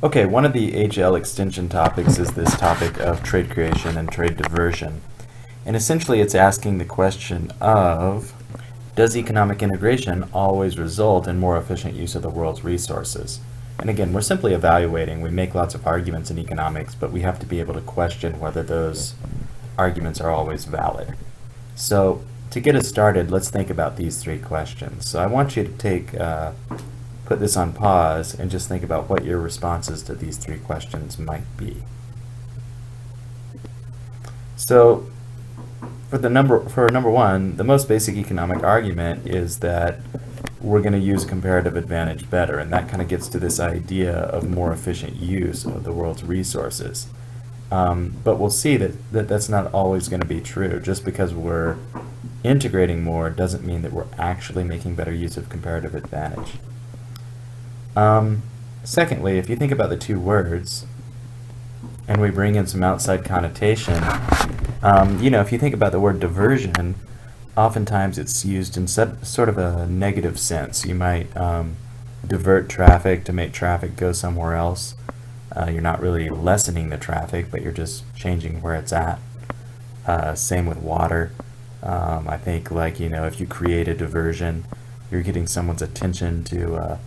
Okay, one of the HL extension topics is this topic of trade creation and trade diversion. And essentially it's asking the question of, does economic integration always result in more efficient use of the world's resources? And again, we're simply evaluating. We make lots of arguments in economics, but we have to be able to question whether those arguments are always valid. So to get us started, let's think about these three questions. So I want you to put this on pause and just think about what your responses to these three questions might be. So for number one, the most basic economic argument is that we're going to use comparative advantage better, and that kind of gets to this idea of more efficient use of the world's resources. But we'll see that that's not always going to be true. Just because we're integrating more doesn't mean that we're actually making better use of comparative advantage. Secondly, if you think about the two words, and we bring in some outside connotation, if you think about the word diversion, oftentimes it's used in sort of a negative sense. You might divert traffic to make traffic go somewhere else. You're not really lessening the traffic, but you're just changing where it's at. Same with water. I think, if you create a diversion, you're getting someone's attention to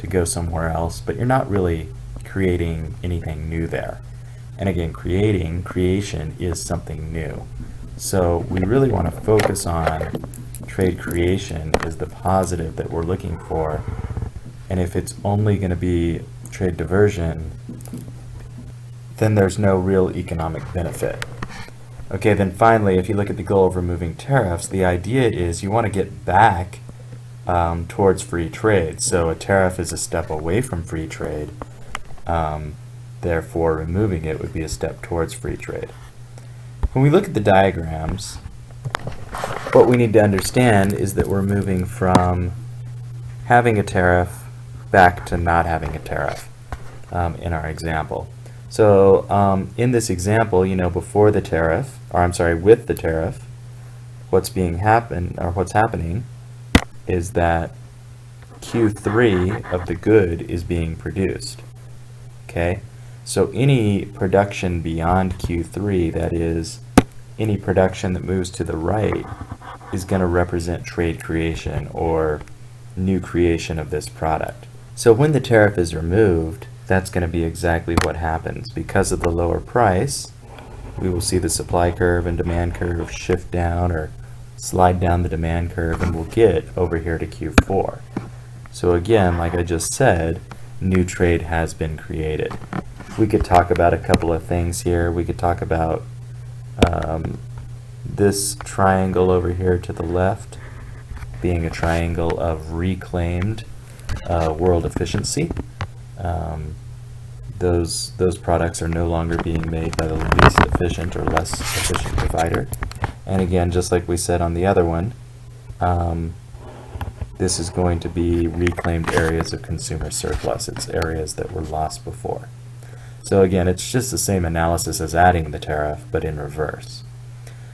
go somewhere else, but you're not really creating anything new there. And again, creation is something new. So we really want to focus on trade creation as the positive that we're looking for. And if it's only going to be trade diversion, then there's no real economic benefit. Okay, then finally, if you look at the goal of removing tariffs, the idea is you want to get back towards free trade. So a tariff is a step away from free trade. Therefore, removing it would be a step towards free trade. When we look at the diagrams, what we need to understand is that we're moving from having a tariff back to not having a tariff in our example. So in this example, before the tariff, with the tariff, what's happening is that Q3 of the good is being produced. Okay? So any production beyond Q3, that is, any production that moves to the right, is going to represent trade creation or new creation of this product. So when the tariff is removed, that's going to be exactly what happens. Because of the lower price, we will see the supply curve and demand curve shift down or slide down the demand curve, and we'll get over here to Q4. So again, like I just said, new trade has been created. We could talk about a couple of things here. We could talk about this triangle over here to the left being a triangle of reclaimed world efficiency. Those products are no longer being made by the least efficient or less efficient provider. And again, just like we said on the other one, this is going to be reclaimed areas of consumer surplus. It's areas that were lost before. So again, it's just the same analysis as adding the tariff, but in reverse.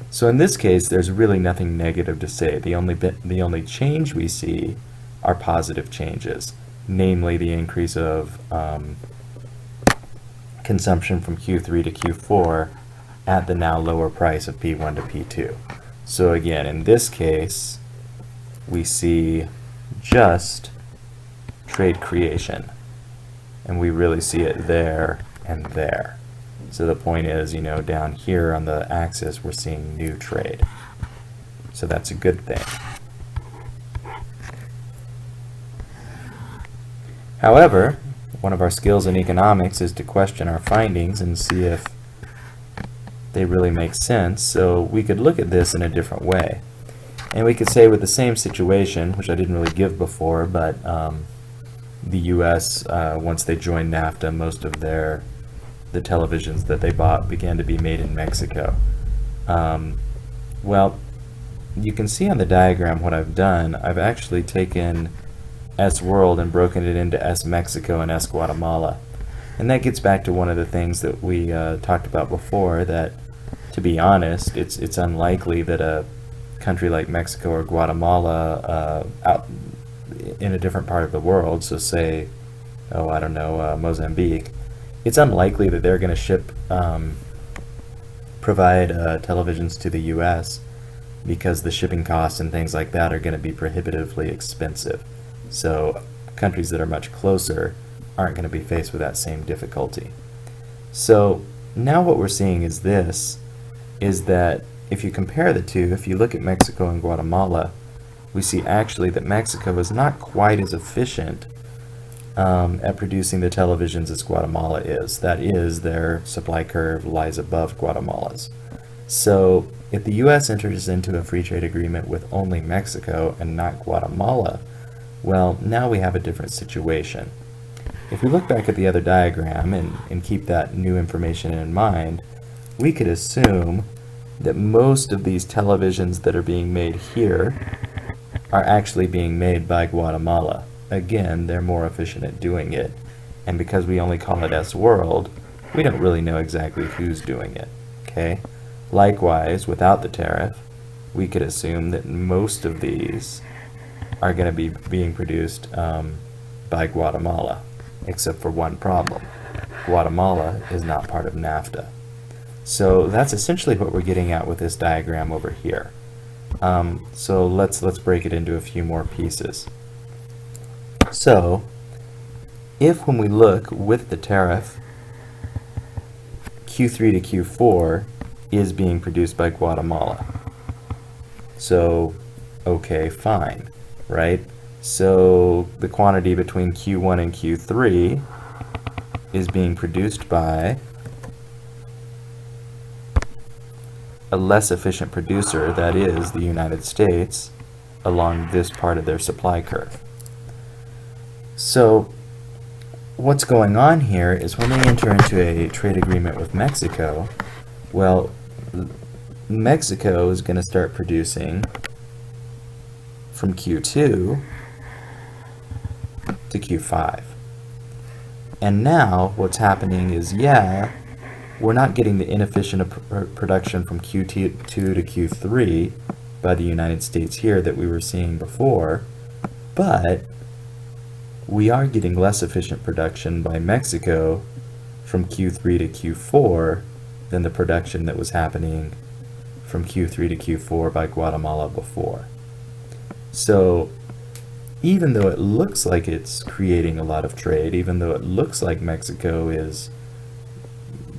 So in this case, there's really nothing negative to say. The only change we see are positive changes, namely the increase of consumption from Q3 to Q4 at the now lower price of P1 to P2. So again, in this case, we see just trade creation, and we really see it there and there. So the point is, down here on the axis, we're seeing new trade. So that's a good thing. However, one of our skills in economics is to question our findings and see if they really make sense. So we could look at this in a different way. And we could say with the same situation, which I didn't really give before, but the U.S., once they joined NAFTA, most of the televisions that they bought began to be made in Mexico. Well, you can see on the diagram what I've done. I've actually taken S World and broken it into S Mexico and S Guatemala. And that gets back to one of the things that we talked about before, that, to be honest, it's unlikely that a country like Mexico or Guatemala out in a different part of the world, so say I don't know, Mozambique, it's unlikely that they're going to provide televisions to the US, because the shipping costs and things like that are going to be prohibitively expensive. So countries that are much closer aren't going to be faced with that same difficulty. So now what we're seeing is that if you compare the two, if you look at Mexico and Guatemala, we see actually that Mexico is not quite as efficient at producing the televisions as Guatemala is. That is, their supply curve lies above Guatemala's. So if the US enters into a free trade agreement with only Mexico and not Guatemala, well, now we have a different situation. If we look back at the other diagram and keep that new information in mind, we could assume that most of these televisions that are being made here are actually being made by Guatemala. Again, they're more efficient at doing it, and because we only call it S-World, we don't really know exactly who's doing it, okay? Likewise, without the tariff, we could assume that most of these are going to be being produced by Guatemala, except for one problem. Guatemala is not part of NAFTA. So that's essentially what we're getting at with this diagram over here. So let's break it into a few more pieces. So if when we look with the tariff, Q3 to Q4 is being produced by Guatemala. So, okay, fine, right? So the quantity between Q1 and Q3 is being produced by a less efficient producer, that is, the United States, along this part of their supply curve. So what's going on here is when they enter into a trade agreement with Mexico, well, Mexico is going to start producing from Q2 to Q5. And now what's happening is, yeah, we're not getting the inefficient production from Q2 to Q3 by the United States here that we were seeing before, but we are getting less efficient production by Mexico from Q3 to Q4 than the production that was happening from Q3 to Q4 by Guatemala before. So even though it looks like it's creating a lot of trade, even though it looks like Mexico is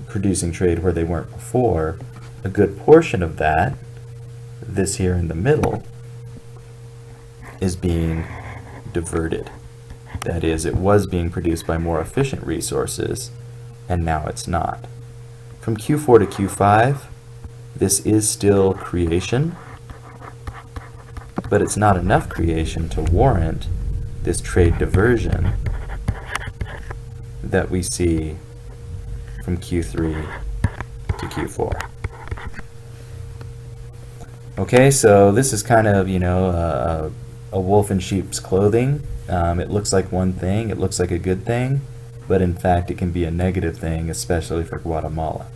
producing trade where they weren't before, a good portion of that, this here in the middle, is being diverted. That is, it was being produced by more efficient resources, and now it's not. From Q4 to Q5, this is still creation, but it's not enough creation to warrant this trade diversion that we see from Q3 to Q4. Okay, so this is kind of, a wolf in sheep's clothing. It looks like one thing, it looks like a good thing, but in fact it can be a negative thing, especially for Guatemala.